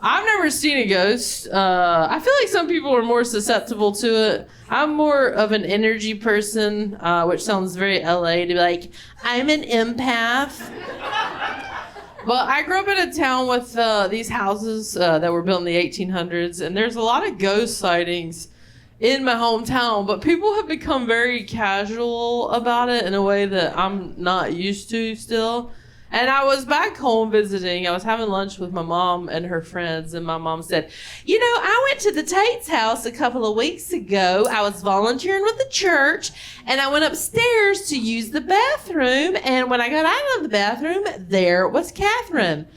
I've never seen a ghost. I feel like some people are more susceptible to it. I'm more of an energy person, which sounds very LA to be like, I'm an empath. But I grew up in a town with these houses that were built in the 1800s, and there's a lot of ghost sightings in my hometown, but people have become very casual about it in a way that I'm not used to still. And I was back home visiting. I was having lunch with my mom and her friends, and my mom said, you know, I went to the Tate's house a couple of weeks ago. I was volunteering with the church, and I went upstairs to use the bathroom, and when I got out of the bathroom, there was Catherine.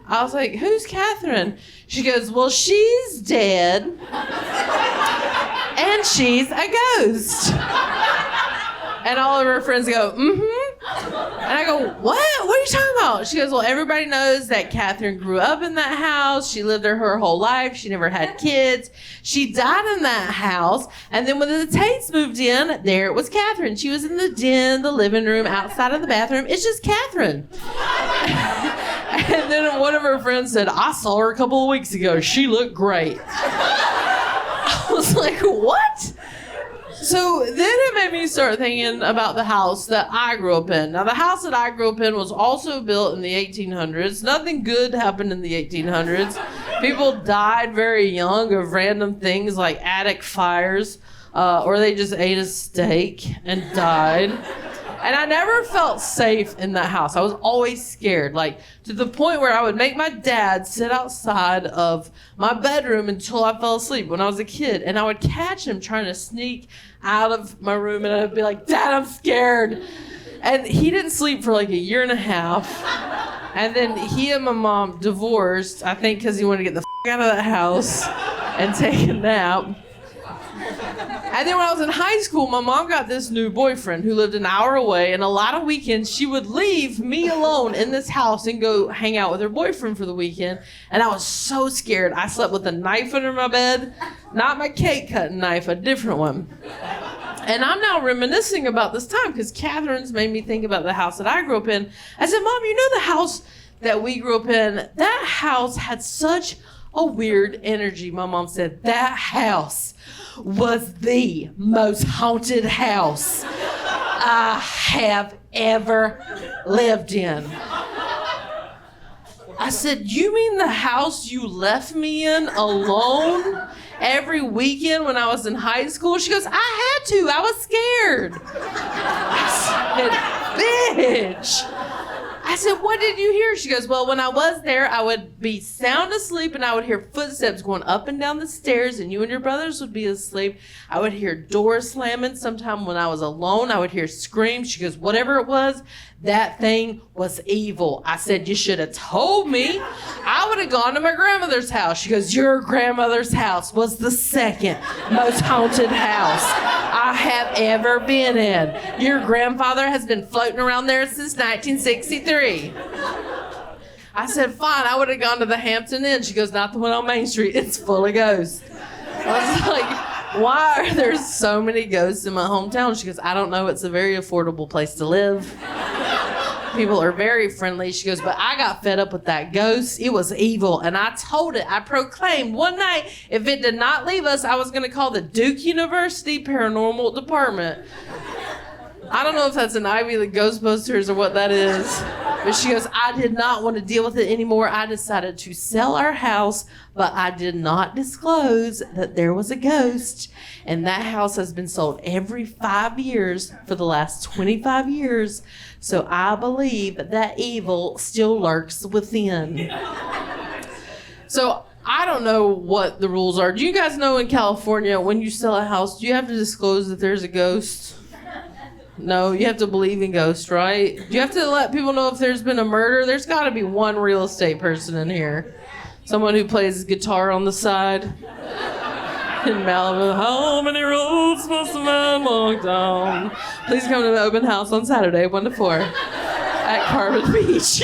I was like, who's Catherine? She goes, well, she's dead, and she's a ghost. And all of her friends go, mm-hmm. And I go, what? What are you talking about? She goes, well, everybody knows that Catherine grew up in that house. She lived there her whole life. She never had kids. She died in that house. And then when the Tates moved in, there it was Catherine. She was in the den, the living room, outside of the bathroom. It's just Catherine. And then one of her friends said, I saw her a couple of weeks ago. She looked great. I was like, what? So then it made me start thinking about the house that I grew up in. Now, the house that I grew up in was also built in the 1800s. Nothing good happened in the 1800s. People died very young of random things like attic fires, or they just ate a steak and died. And I never felt safe in that house. I was always scared, like to the point where I would make my dad sit outside of my bedroom until I fell asleep when I was a kid. And I would catch him trying to sneak out of my room, and I'd be like, Dad, I'm scared. And he didn't sleep for like a year and a half. And then he and my mom divorced, I think because he wanted to get the out of that house and take a nap. And then when I was in high school, my mom got this new boyfriend who lived an hour away, and a lot of weekends she would leave me alone in this house and go hang out with her boyfriend for the weekend. And I was so scared. I slept with a knife under my bed, not my cake cutting knife, a different one. And I'm now reminiscing about this time because Catherine's made me think about the house that I grew up in. I said, Mom, you know the house that we grew up in? That house had such a weird energy. My mom said, that house was the most haunted house I have ever lived in. I said, you mean the house you left me in alone every weekend when I was in high school? She goes, I had to. I was scared. I said, bitch. I said, what did you hear? She goes, well, when I was there, I would be sound asleep and I would hear footsteps going up and down the stairs, and you and your brothers would be asleep. I would hear doors slamming. Sometime when I was alone, I would hear screams. She goes, whatever it was, that thing was evil. I said, you should have told me. I would have gone to my grandmother's house. She goes, your grandmother's house was the second most haunted house I have ever been in. Your grandfather has been floating around there since 1963. I said, fine, I would have gone to the Hampton Inn. She goes, not the one on Main Street. It's full of ghosts. I was like, why are there so many ghosts in my hometown? She goes, I don't know. It's a very affordable place to live. People are very friendly. She goes, but I got fed up with that ghost. It was evil. And I told it, I proclaimed one night, if it did not leave us, I was going to call the Duke University Paranormal Department. I don't know if that's an Ivy League Ghostbusters or what that is. But she goes, I did not want to deal with it anymore. I decided to sell our house, but I did not disclose that there was a ghost. And that house has been sold every 5 years for the last 25 years. So I believe that evil still lurks within. So I don't know what the rules are. Do you guys know in California, when you sell a house, do you have to disclose that there's a ghost? No, you have to believe in ghosts, right? Do you have to let people know if there's been a murder? There's got to be one real estate person in here. Someone who plays guitar on the side. In Malibu, how many roads must a man walk down? Please come to the open house on Saturday, 1 to 4, at Carbon Beach.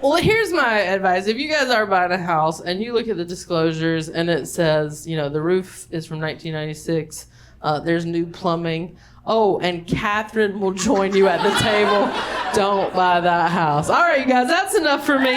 Well, here's my advice. If you guys are buying a house and you look at the disclosures and it says, you know, the roof is from 1996, there's new plumbing. Oh, and Catherine will join you at the table. Don't buy that house. All right, you guys, that's enough for me.